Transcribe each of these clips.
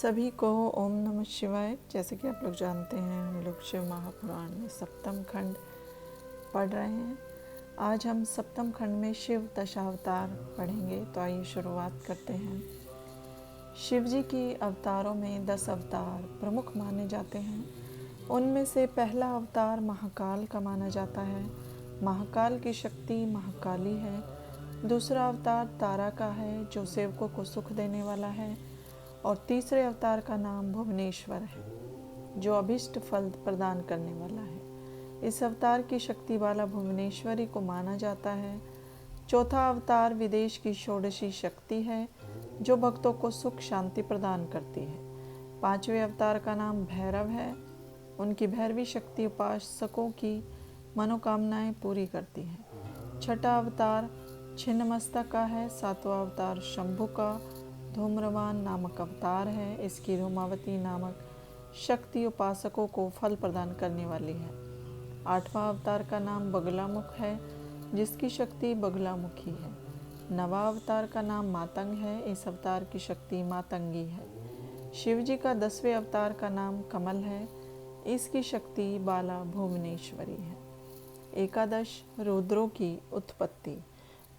सभी को ओम नमः शिवाय। जैसे कि आप लोग जानते हैं, हम लोग शिव महापुराण में सप्तम खंड पढ़ रहे हैं। आज हम सप्तम खंड में शिव दशावतार पढ़ेंगे। तो आइए शुरुआत करते हैं। शिव जी की अवतारों में 10 अवतार प्रमुख माने जाते हैं। उनमें से पहला अवतार महाकाल का माना जाता है। महाकाल की शक्ति महाकाली है। दूसरा अवतार तारा का है, जो सेवकों को सुख देने वाला है। और तीसरे अवतार का नाम भुवनेश्वर है, जो अभिष्ट फल प्रदान करने वाला है। इस अवतार की शक्ति वाला भुवनेश्वरी को माना जाता है। चौथा अवतार विदेश की षोडशी शक्ति है, जो भक्तों को सुख शांति प्रदान करती है। पांचवें अवतार का नाम भैरव है। उनकी भैरवी शक्ति उपासकों की मनोकामनाएं पूरी करती है। छठा अवतार छिन्नमस्तक का है। सातवां अवतार शंभु का धूम्रवान नामक अवतार है। इसकी धूमावती नामक शक्ति उपासकों को फल प्रदान करने वाली है। आठवां अवतार का नाम बगलामुख है, जिसकी शक्ति बगलामुखी है। नवा अवतार का नाम मातंग है। इस अवतार की शक्ति मातंगी है। शिव जी का 10वें अवतार का नाम कमल है। इसकी शक्ति बाला भुवनेश्वरी है। एकादश रुद्रों की उत्पत्ति।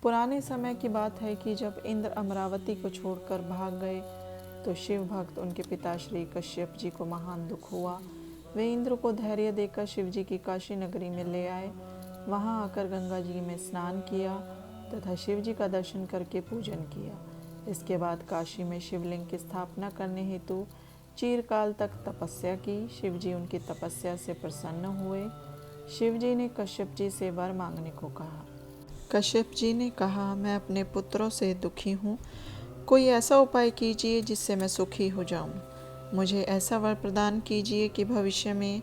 पुराने समय की बात है कि जब इंद्र अमरावती को छोड़कर भाग गए तो शिव भक्त उनके पिता श्री कश्यप जी को महान दुख हुआ। वे इंद्र को धैर्य देकर शिव जी की काशी नगरी में ले आए। वहां आकर गंगा जी में स्नान किया तथा शिव जी का दर्शन करके पूजन किया। इसके बाद काशी में शिवलिंग की स्थापना करने हेतु चिरकाल तक तपस्या की। शिव जी उनकी तपस्या से प्रसन्न हुए। शिव जी ने कश्यप जी से वर मांगने को कहा। कश्यप जी ने कहा, मैं अपने पुत्रों से दुखी हूँ। कोई ऐसा उपाय कीजिए जिससे मैं सुखी हो जाऊँ। मुझे ऐसा वर प्रदान कीजिए कि भविष्य में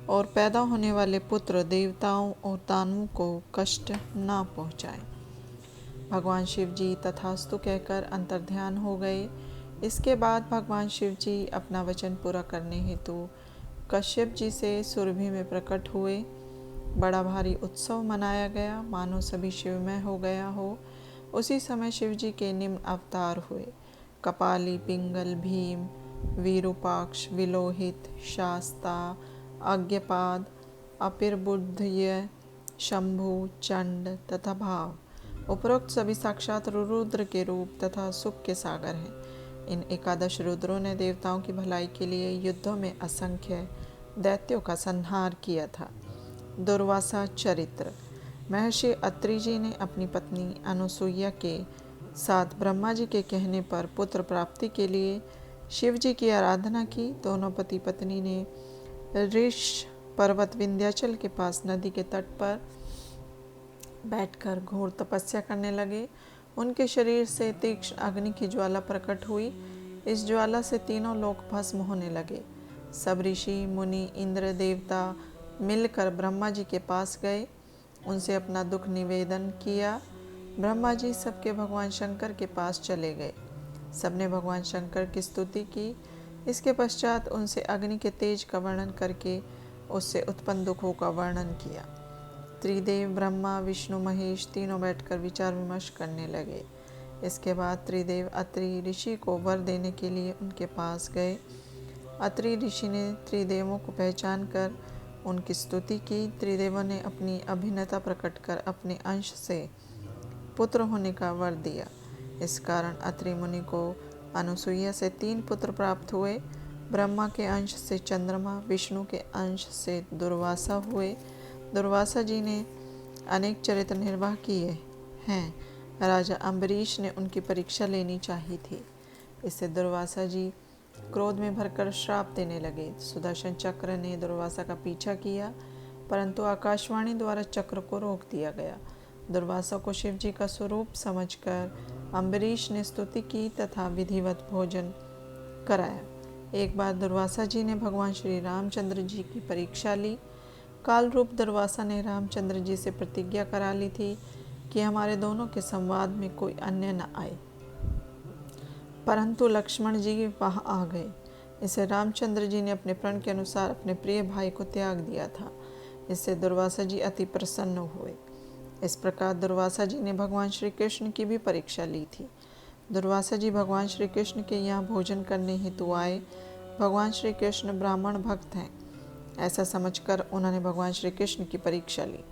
और पैदा होने वाले पुत्र देवताओं और दानवों को कष्ट ना पहुँचाए। भगवान शिव जी तथास्तु कहकर अंतर्ध्यान हो गए। इसके बाद भगवान शिव जी अपना वचन पूरा करने हेतु कश्यप जी से सुरभि में प्रकट हुए। बड़ा भारी उत्सव मनाया गया, मानो सभी शिवमय हो गया हो। उसी समय शिव जी के निम्न अवतार हुए: कपाली, पिंगल, भीम, वीरूपाक्ष, विलोहित, शास्ता, अज्ञपाद, अपिर्बुद्धय, शंभु, चंड तथा भाव। उपरोक्त सभी साक्षात रुद्र के रूप तथा सुख के सागर हैं। इन एकादश रुद्रों ने देवताओं की भलाई के लिए युद्धों में असंख्य दैत्यों का संहार किया था। दुर्वासा चरित्र। महर्षि अत्रि जी ने अपनी पत्नी अनुसुईया के साथ ब्रह्मा जी के कहने पर पुत्र प्राप्ति के लिए शिव जी की आराधना की। दोनों पति पत्नी ने ऋष पर्वत विंध्याचल के पास नदी के तट पर बैठकर घोर तपस्या करने लगे। उनके शरीर से तीक्ष्ण अग्नि की ज्वाला प्रकट हुई। इस ज्वाला से तीनों लोक भस्म होने लगे। सब ऋषि, मुनि, इंद्र, देवता मिलकर ब्रह्मा जी के पास गए। उनसे अपना दुख निवेदन किया। ब्रह्मा जी सबके भगवान शंकर के पास चले गए। सबने भगवान शंकर की स्तुति की। इसके पश्चात उनसे अग्नि के तेज का वर्णन करके उससे उत्पन्न दुखों का वर्णन किया। त्रिदेव ब्रह्मा, विष्णु, महेश तीनों बैठकर विचार विमर्श करने लगे। इसके बाद त्रिदेव अत्रि ऋषि को वर देने के लिए उनके पास गए। अत्रि ऋषि ने त्रिदेवों को पहचान कर उनकी स्तुति की। त्रिदेवों ने अपनी अभिन्नता प्रकट कर अपने अंश से पुत्र होने का वर दिया। इस कारण अत्रि मुनि को अनुसुईया से 3 पुत्र प्राप्त हुए। ब्रह्मा के अंश से चंद्रमा, विष्णु के अंश से दुर्वासा हुए। दुर्वासा जी ने अनेक चरित्र निर्वाह किए हैं। राजा अम्बरीश ने उनकी परीक्षा लेनी चाहिए थी। इससे दुर्वासा जी क्रोध में भरकर श्राप देने लगे। सुदर्शन चक्र ने दुर्वासा का पीछा किया, परंतु आकाशवाणी द्वारा चक्र को रोक दिया गया। दुर्वासा को शिव जी का स्वरूप समझकर अम्बरीश ने स्तुति की तथा विधिवत भोजन कराया। एक बार दुर्वासा जी ने भगवान श्री रामचंद्र जी की परीक्षा ली। काल रूप दुर्वासा ने रामचंद्र जी से प्रतिज्ञा करा ली थी कि हमारे दोनों के संवाद में कोई अन्य न आए, परंतु लक्ष्मण जी वहां आ गए। इसे रामचंद्र जी ने अपने प्रण के अनुसार अपने प्रिय भाई को त्याग दिया था। इससे दुर्वासा जी अति प्रसन्न हुए। इस प्रकार दुर्वासा जी ने भगवान श्री कृष्ण की भी परीक्षा ली थी। दुर्वासा जी भगवान श्री कृष्ण के यहाँ भोजन करने हेतु आए। भगवान श्री कृष्ण ब्राह्मण भक्त हैं, ऐसा समझकर उन्होंने भगवान श्री कृष्ण की परीक्षा ली।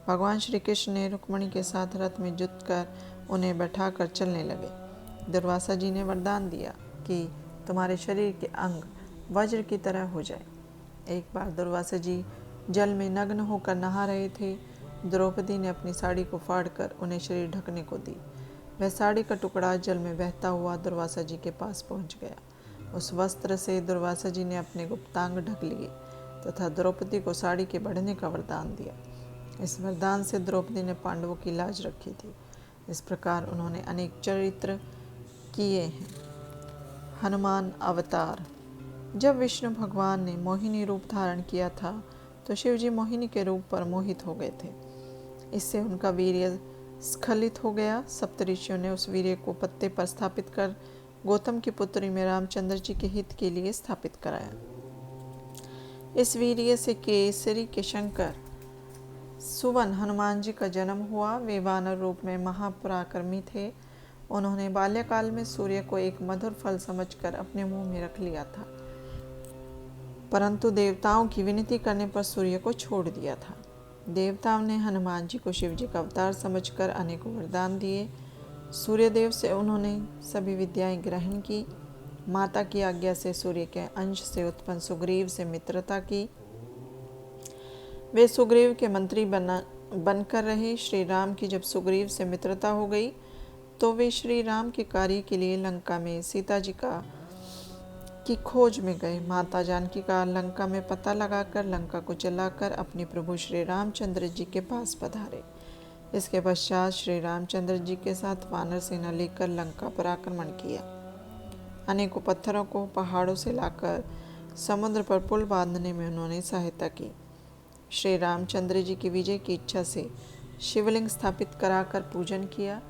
भगवान श्री कृष्ण ने रुक्मिणी के साथ रथ में जुतकर उन्हें बैठाकर चलने लगे। दुर्वासा जी ने वरदान दिया कि तुम्हारे शरीर के अंग वज्र की तरह हो जाए। एक बार दुर्वासा जी जल में नग्न होकर नहा रहे थे। द्रौपदी ने अपनी साड़ी को फाड़कर उन्हें शरीर ढकने को दी। वह साड़ी का टुकड़ा जल में बहता हुआ दुर्वासा जी के पास पहुंच गया। उस वस्त्र से दुर्वासा जी ने अपने गुप्तांग ढक लिए तथा द्रौपदी को साड़ी के बढ़ने का वरदान दिया। इस वरदान से द्रौपदी ने पांडवों की लाज रखी थी। इस प्रकार उन्होंने अनेक चरित्र किए हैं। हनुमान अवतार। जब विष्णु भगवान ने मोहिनी रूप धारण किया था तो शिवजी मोहिनी के रूप पर मोहित हो गए थे। इससे उनका वीर्य स्खलित हो गया। सप्तऋषियों ने उस वीर्य को पत्ते पर स्थापित कर गौतम की पुत्री में रामचंद्र जी के हित के लिए स्थापित कराया। इस वीर्य से केसरी के शंकर सुवन हनुमान जी का जन्म हुआ। वे वानर रूप में महापराक्रमी थे। उन्होंने बाल्यकाल में सूर्य को एक मधुर फल समझकर अपने मुंह में रख लिया था, परंतु देवताओं की विनती करने पर सूर्य को छोड़ दिया था। देवताओं ने हनुमान जी को शिव जी का अवतार समझकर अनेकों वरदान दिए। सूर्यदेव से उन्होंने सभी विद्याएं ग्रहण की। माता की आज्ञा से सूर्य के अंश से उत्पन्न सुग्रीव से मित्रता की। वे सुग्रीव के मंत्री बनकर रहे। श्री राम की जब सुग्रीव से मित्रता हो गई तो वे श्री राम के कार्य के लिए लंका में सीता जी की खोज में गए। माता जानकी का लंका में पता लगाकर लंका को जलाकर अपने प्रभु श्री रामचंद्र जी के पास पधारे। इसके पश्चात श्री रामचंद्र जी के साथ वानर सेना लेकर लंका पर आक्रमण किया। अनेकों पत्थरों को पहाड़ों से लाकर समुद्र पर पुल बांधने में उन्होंने सहायता की। श्री रामचंद्र जी की विजय की इच्छा से शिवलिंग स्थापित कराकर पूजन किया।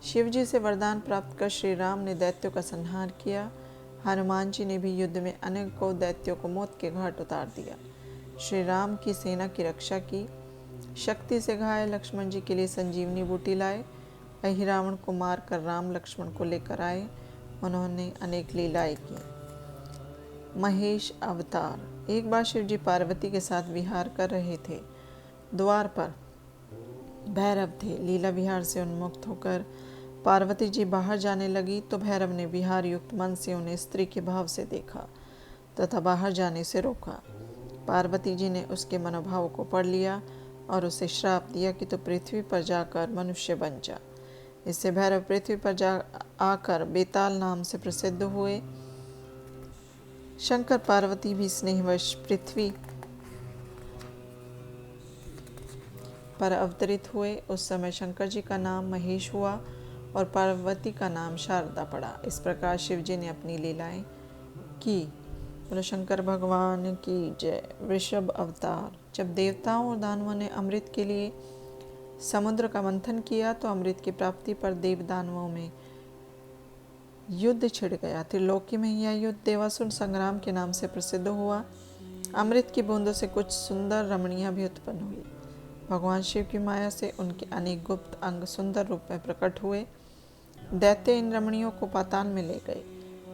शिव जी से वरदान प्राप्त कर श्री राम ने दैत्यों का संहार किया। हनुमान जी ने भी युद्ध में अनेकों दैत्यों को मौत के घाट उतार दिया। श्री राम की सेना की रक्षा की। शक्ति से घायल लक्ष्मण जी के लिए संजीवनी बूटी लाए। वही रावण को मारकर राम लक्ष्मण को लेकर आए। उन्होंने अनेक लीलाएं की। महेश अवतार। एक बार शिव जी पार्वती के साथ विहार कर रहे थे। द्वार पर भैरव थे। लीला विहार से उन्मुक्त होकर पार्वती जी बाहर जाने लगी तो भैरव ने विहार युक्त मन से उन्हें स्त्री के भाव से देखा तथा बाहर जाने से रोका। पार्वती जी ने उसके मनोभाव को पढ़ लिया और उसे श्राप दिया कि तो पृथ्वी पर जाकर मनुष्य बन जा। इससे भैरव पृथ्वी पर जा आकर बेताल नाम से प्रसिद्ध हुए। शंकर पार्वती भी स्नेहवश पृथ्वी पर अवतरित हुए। उस समय शंकर जी का नाम महेश हुआ और पार्वती का नाम शारदा पड़ा। इस प्रकार शिव जी ने अपनी लीलाएं की। बोलो शंकर भगवान की जय। वृषभ अवतार। जब देवताओं और दानवों ने अमृत के लिए समुद्र का मंथन किया तो अमृत की प्राप्ति पर देव दानवों में युद्ध छिड़ गया। त्रिलोकी में यह युद्ध देवासुर संग्राम के नाम से प्रसिद्ध हुआ। अमृत की बूंदों से कुछ सुंदर रमणियां भी उत्पन्न हुई। भगवान शिव की माया से उनके अनेक गुप्त अंग सुंदर रूप में प्रकट हुए। दैत्य इन रमणियों को पाताल में ले गए।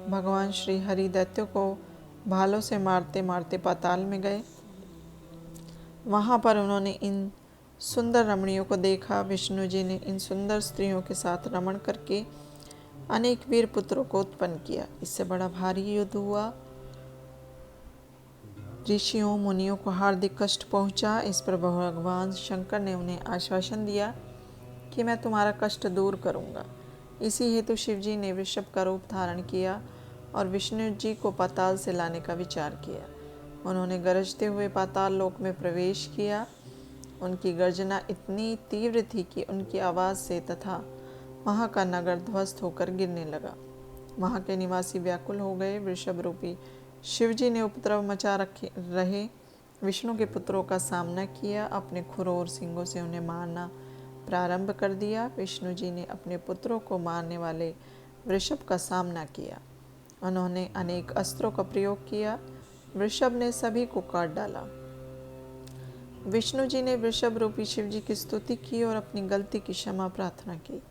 भगवान श्री हरि दैत्यों को भालों से मारते मारते पाताल में गए। वहां पर उन्होंने इन सुंदर रमणियों को देखा। विष्णु जी ने इन सुंदर स्त्रियों के साथ रमण करके अनेक वीर पुत्रों को उत्पन्न किया। इससे बड़ा भारी युद्ध हुआ। ऋषियों मुनियों को हार्दिक कष्ट पहुंचा। इस पर भगवान शंकर ने उन्हें आश्वासन दिया कि मैं तुम्हारा कष्ट दूर करूंगा। इसी हेतु शिव जी ने वृषभ का रूप धारण किया और विष्णु जी को पाताल से लाने का विचार किया। उन्होंने गरजते हुए पाताल लोक में प्रवेश किया। उनकी गर्जना इतनी तीव्र थी कि उनकी आवाज़ से तथा वहाँ का नगर ध्वस्त होकर गिरने लगा। वहाँ के निवासी व्याकुल हो गए। वृषभ रूपी शिव जी ने उपद्रव मचा रहे विष्णु के पुत्रों का सामना किया। अपने खुरों और सींगों से उन्हें मारना प्रारंभ कर दिया। विष्णु जी ने अपने पुत्रों को मारने वाले वृषभ का सामना किया। उन्होंने अनेक अस्त्रों का प्रयोग किया। वृषभ ने सभी को काट डाला। विष्णु जी ने वृषभ रूपी शिव जी की स्तुति की और अपनी गलती की क्षमा प्रार्थना की।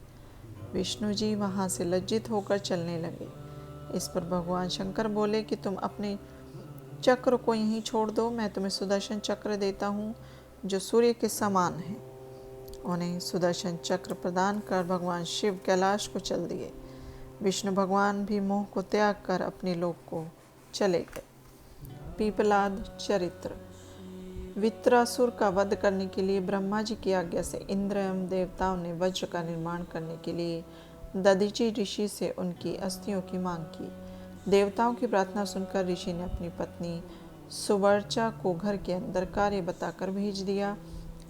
विष्णु जी वहाँ से लज्जित होकर चलने लगे। इस पर भगवान शंकर बोले कि तुम अपने चक्र को यहीं छोड़ दो, मैं तुम्हें सुदर्शन चक्र देता हूँ जो सूर्य के समान है। उन्हें सुदर्शन चक्र प्रदान कर भगवान शिव कैलाश को चल दिए। विष्णु भगवान भी मोह को त्याग कर अपने लोक को चले गए। पीपलाद चरित्र। वित्रासुर का वध करने के लिए ब्रह्मा जी की आज्ञा से इंद्र एवं देवताओं ने वज्र का निर्माण करने के लिए दधीचि ऋषि से उनकी अस्थियों की मांग की। देवताओं की प्रार्थना सुनकर ऋषि ने अपनी पत्नी सुवर्चा को घर के अंदर कार्य बताकर भेज दिया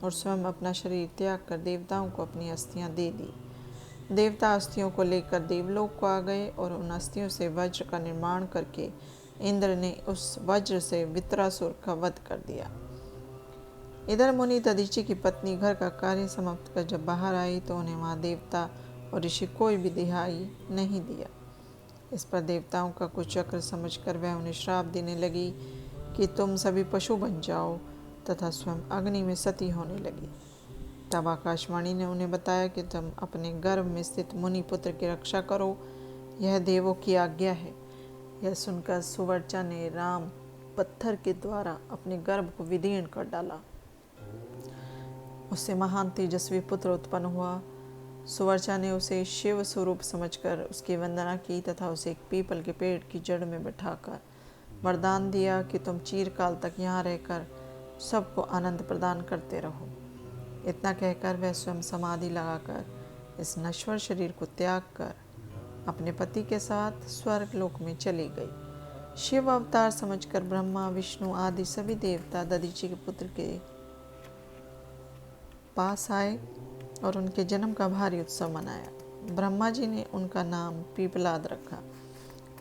और स्वयं अपना शरीर त्याग कर देवताओं को अपनी अस्थियां दे दी। देवता अस्थियों को लेकर देवलोक को आ गए और उन अस्थियों से वज्र का निर्माण करके इंद्र ने उस वज्र से वित्रासुर का वध कर दिया। इधर मुनि दधीचि की पत्नी घर का कार्य समाप्त कर जब बाहर आई तो उन्हें वहाँ देवता और ऋषि कोई भी दिहाई नहीं दिया। इस पर देवताओं का कुचक्र समझकर वह उन्हें श्राप देने लगी कि तुम सभी पशु बन जाओ तथा स्वयं अग्नि में सती होने लगी। तब आकाशवाणी ने उन्हें बताया कि तुम अपने गर्भ में स्थित मुनि पुत्र की रक्षा करो, यह देवों की आज्ञा है। यह सुनकर सुवर्चा ने राम पत्थर के द्वारा अपने गर्भ को विदीर्ण कर डाला। उससे महान तेजस्वी पुत्र उत्पन्न हुआ। सुवर्चा ने उसे शिव स्वरूप समझकर उसकी वंदना की तथा उसे एक पीपल के पेड़ की जड़ में बिठाकर वरदान दिया कि तुम चिरकाल तक यहाँ रहकर सबको आनंद प्रदान करते रहो। इतना कहकर वह स्वयं समाधि लगाकर इस नश्वर शरीर को त्याग कर अपने पति के साथ स्वर्ग लोक में चली गई। शिव अवतार समझकर ब्रह्मा विष्णु आदि सभी देवता दधीचि के पुत्र के पास आए और उनके जन्म का भारी उत्सव मनाया। ब्रह्मा जी ने उनका नाम पीपलाद रखा।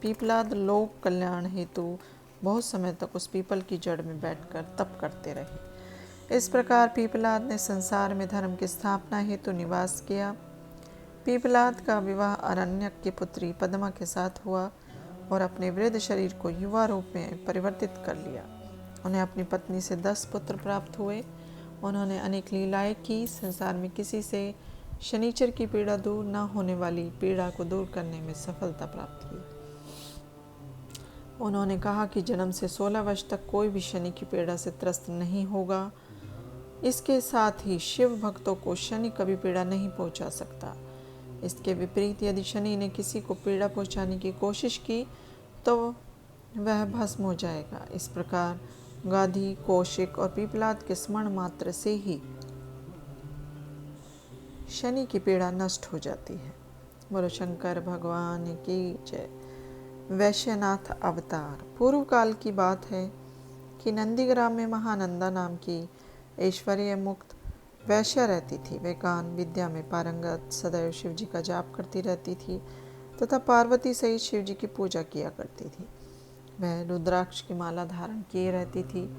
पीपलाद लोक कल्याण हेतु बहुत समय तक उस पीपल की जड़ में बैठकर तप करते रहे। इस प्रकार पीपलाद ने संसार में धर्म की स्थापना हेतु निवास किया। पीपलाद का विवाह अरण्यक की पुत्री पद्मा के साथ हुआ और अपने वृद्ध शरीर को युवा रूप में परिवर्तित कर लिया। उन्हें अपनी पत्नी से 10 पुत्र प्राप्त हुए। उन्होंने अनेक लीलाएं की। संसार में किसी से शनिचर की पीड़ा दूर न होने वाली पीड़ा को दूर करने में सफलता प्राप्त की। उन्होंने कहा कि जन्म से 16 वर्ष तक कोई भी शनि की पीड़ा से त्रस्त नहीं होगा। इसके साथ ही शिव भक्तों को शनि कभी पीड़ा नहीं पहुंचा सकता। इसके विपरीत यदि शनि ने किसी को पीड़ा पहुंचाने की कोशिश की तो वह भस्म हो जाएगा। इस प्रकार गाधी, कौशिक और पीपलाद के स्मरण मात्र से ही शनि की पीड़ा नष्ट हो जाती है। बोलो शंकर भगवान की जय। वैश्यनाथ अवतार। पूर्व काल की बात है कि नंदीग्राम में महानंदा नाम की ऐश्वर्य मुक्त वैश्या रहती थी। वे ज्ञान विद्या में पारंगत, सदैव शिव जी का जाप करती रहती थी तथा पार्वती सहित शिव जी की पूजा किया करती थी। वह रुद्राक्ष की माला धारण किए रहती थी।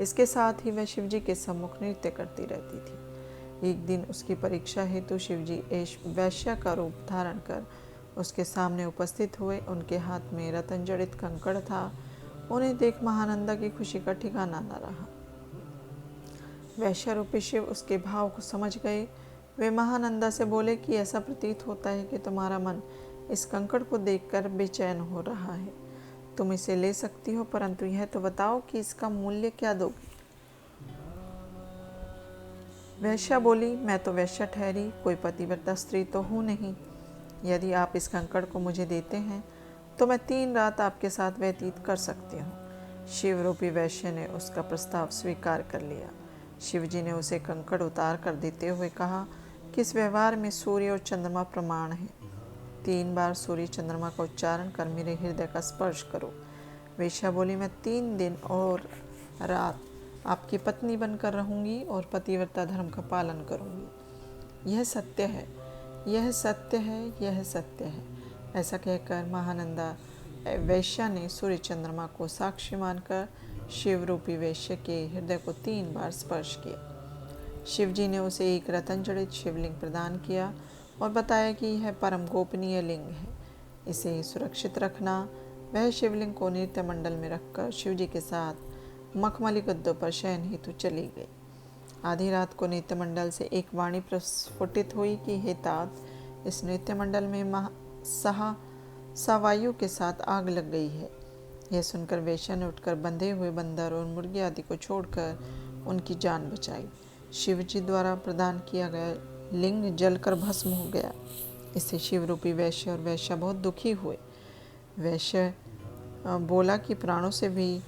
इसके साथ ही वह शिव जी के सम्मुख नृत्य करती रहती थी। एक दिन उसकी परीक्षा हेतु शिव जी वैश्या का रूप धारण कर उसके सामने उपस्थित हुए। उनके हाथ में रतन जड़ित कंकड़ था। उन्हें देख महानंदा की खुशी का ठिकाना न रहा। वैश्या रूपी शिव उसके भाव को समझ गए। वे महानंदा से बोले कि ऐसा प्रतीत होता है कि तुम्हारा मन इस कंकड़ को देखकर बेचैन हो रहा है। तुम इसे ले सकती हो, परंतु यह तो बताओ कि इसका मूल्य क्या दोगी। वैश्या बोली, मैं तो वैश्या ठहरी, कोई पतिव्रता स्त्री तो हूँ नहीं। यदि आप इस कंकड़ को मुझे देते हैं तो मैं 3 रात आपके साथ व्यतीत कर सकती हूँ। शिव रूपी वैश्य ने उसका प्रस्ताव स्वीकार कर लिया। शिव जी ने उसे कंकड़ उतार कर देते हुए कहा कि इस व्यवहार में सूर्य और चंद्रमा प्रमाण है। 3 बार सूर्य चंद्रमा का उच्चारण कर मेरे हृदय का स्पर्श करो। वेश्या बोली, मैं 3 दिन और रात आपकी पत्नी बनकर रहूंगी और पतिव्रता धर्म का पालन करूंगी। यह सत्य है, यह सत्य है, यह सत्य है। ऐसा कहकर महानंदा वैश्या ने सूर्य चंद्रमा को साक्षी मानकर शिव रूपी वैश्य के हृदय को 3 बार स्पर्श किया। शिव जी ने उसे एक रतन जड़ित शिवलिंग प्रदान किया और बताया कि यह परम गोपनीय लिंग है, इसे सुरक्षित रखना। वह शिवलिंग को नृत्य मंडल में रखकर शिव जी के साथ मखमली गद्दों पर शयन हेतु चली गई। आधी रात को नृत्य मंडल से एक वाणी प्रस्फुटित हुई कि हे तात, इस नृत्य मंडल में सावायु के साथ आग लग गई है। यह सुनकर वेश्या ने उठकर बंधे हुए बंदर और मुर्गी आदि को छोड़कर उनकी जान बचाई। शिव जी द्वारा प्रदान किया गया लिंग जलकर भस्म हो गया। इससे शिव रूपी वैश्य और वैश्या बहुत दुखी हुए। वैश्य बोला कि प्राणों से भी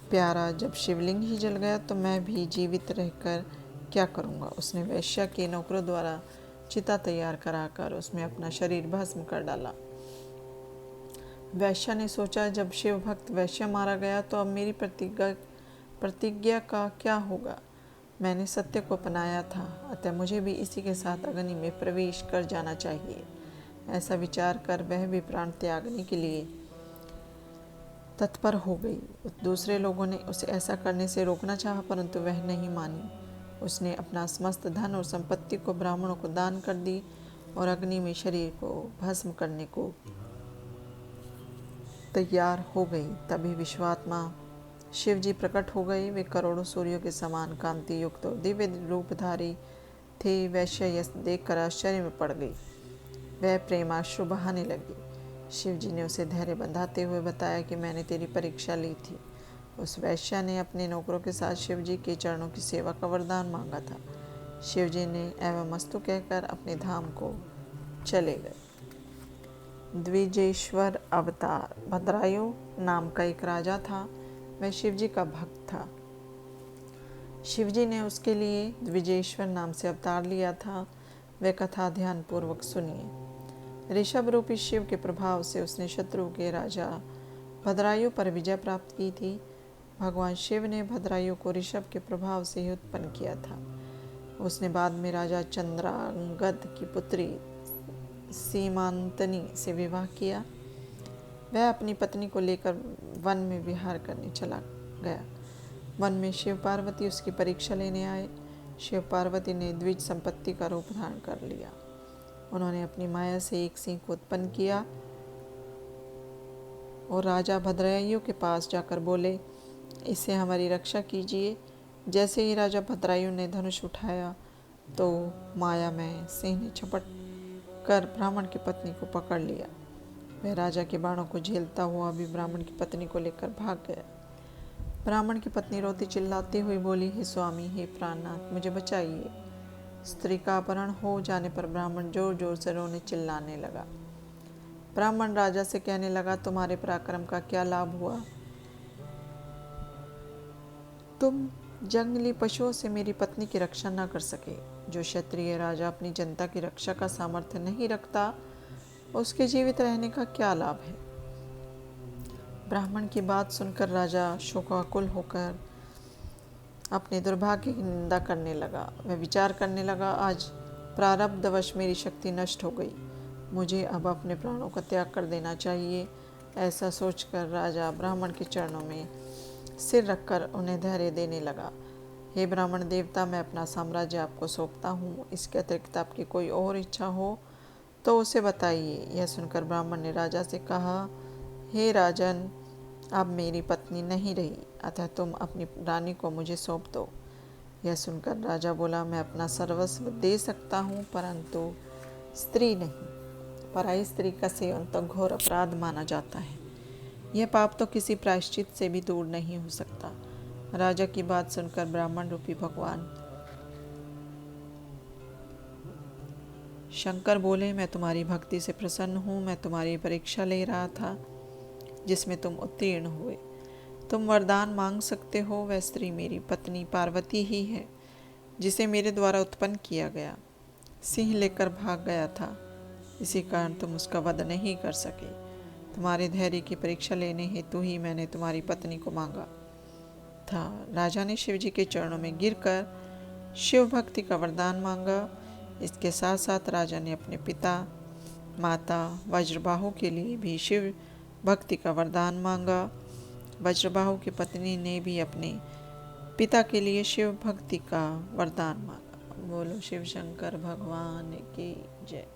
प्यारा जब शिवलिंग ही जल गया तो मैं भी जीवित रहकर क्या करूँगा। उसने वैश्या के नौकरों द्वारा चिता तैयार कराकर उसमें अपना शरीर भस्म कर डाला। वैश्या ने सोचा, जब शिव भक्त वैश्य मारा गया तो अब मेरी प्रतिज्ञा का क्या होगा। मैंने सत्य को अपनाया था, अतः मुझे भी इसी के साथ अग्नि में प्रवेश कर जाना चाहिए। ऐसा विचार कर वह भी प्राण त्यागने के लिए तत्पर हो गई। दूसरे लोगों ने उसे ऐसा करने से रोकना चाहा, परंतु वह नहीं मानी। उसने अपना समस्त धन और संपत्ति को ब्राह्मणों को दान कर दी और अग्नि में शरीर को भस्म करने को तैयार हो गई। तभी विश्वात्मा शिव जी प्रकट हो गए। वे करोड़ों सूर्यों के समान कांति युक्त और दिव्य रूपधारी थे। वैश्य यह देखकर आश्चर्य में पड़ गई। वह प्रेमाश्रु बहाने लगी। शिव जी ने उसे धैर्य बंधाते हुए बताया कि मैंने तेरी परीक्षा ली थी। उस वैश्या ने अपने नौकरों के साथ शिव जी के चरणों की सेवा का वरदान मांगा था। शिव जी ने एवं अस्तु कहकर अपने धाम को चले गए। द्विजेश्वर अवतार। भद्रायु नाम का एक राजा था। वह शिव जी का भक्त था। शिव जी ने उसके लिए द्विजेश्वर नाम से अवतार लिया था। वह कथा ध्यान पूर्वक सुनिए। ऋषभ रूपी शिव के प्रभाव से उसने शत्रु के राजा भद्रायु पर विजय प्राप्त की थी। भगवान शिव ने भद्रायु को ऋषभ के प्रभाव से ही उत्पन्न किया था। उसने बाद में राजा चंद्रांगद की पुत्री सीमांतनी से विवाह किया। वह अपनी पत्नी को लेकर वन में विहार करने चला गया। वन में शिव पार्वती उसकी परीक्षा लेने आए। शिव पार्वती ने द्विज संपत्ति का रूप धारण कर लिया। उन्होंने अपनी माया से एक सिंह को उत्पन्न किया और राजा भद्रायु के पास जाकर बोले, इससे हमारी रक्षा कीजिए। जैसे ही राजा भद्रायु ने धनुष उठाया तो माया में सिंह ने झपट कर ब्राह्मण की पत्नी को पकड़ लिया। वह राजा के बाणों को झेलता हुआ भी ब्राह्मण की पत्नी को लेकर भाग गया। ब्राह्मण की पत्नी रोती चिल्लाती हुई बोली, हे स्वामी, हे प्राणनाथ, मुझे बचाइए। स्त्री का अपहरण हो जाने पर ब्राह्मण जोर जोर से रोने चिल्लाने लगा। ब्राह्मण राजा से कहने लगा, तुम्हारे पराक्रम का क्या लाभ हुआ? तुम जंगली पशुओं से मेरी पत्नी की रक्षा न कर सके। जो क्षत्रिय राजा अपनी जनता की रक्षा का सामर्थ्य नहीं रखता, उसके जीवित रहने का क्या लाभ है? ब्राह्मण की बात सुनकर राजा शोकाकुल होकर अपने दुर्भाग्य की निंदा करने लगा। वह विचार करने लगा, आज प्रारब्धवश मेरी शक्ति नष्ट हो गई, मुझे अब अपने प्राणों का त्याग कर देना चाहिए। ऐसा सोचकर राजा ब्राह्मण के चरणों में सिर रखकर उन्हें धैर्य देने लगा। हे ब्राह्मण देवता, मैं अपना साम्राज्य आपको सौंपता हूँ। इसके अतिरिक्त आपकी कोई और इच्छा हो तो उसे बताइए। यह सुनकर ब्राह्मण ने राजा से कहा, हे राजन, अब मेरी पत्नी नहीं रही, अतः तुम अपनी रानी को मुझे सौंप दो। यह सुनकर राजा बोला, मैं अपना सर्वस्व दे सकता हूँ, परंतु स्त्री नहीं। पराई स्त्री का सेवन तो घोर अपराध माना जाता है। यह पाप तो किसी प्रायश्चित से भी दूर नहीं हो सकता। राजा की बात सुनकर ब्राह्मण रूपी भगवान शंकर बोले, मैं तुम्हारी भक्ति से प्रसन्न हूँ। मैं तुम्हारी परीक्षा ले रहा था जिसमें तुम उत्तीर्ण हुए। तुम वरदान मांग सकते हो। वह स्त्री मेरी पत्नी पार्वती ही है, जिसे मेरे द्वारा उत्पन्न किया गया। सिंह लेकर भाग गया था, इसी कारण तुम उसका वध नहीं कर सके। तुम्हारे धैर्य की परीक्षा लेने हेतु ही मैंने तुम्हारी पत्नी को मांगा था। राजा ने शिव जी के चरणों में गिरकर शिव भक्ति का वरदान मांगा। इसके साथ साथ राजा ने अपने पिता माता वज्रबाहु के लिए भी शिव भक्ति का वरदान मांगा। वज्रबाहु की पत्नी ने भी अपने पिता के लिए शिव भक्ति का वरदान मांगा। बोलो शिव शंकर भगवान की जय।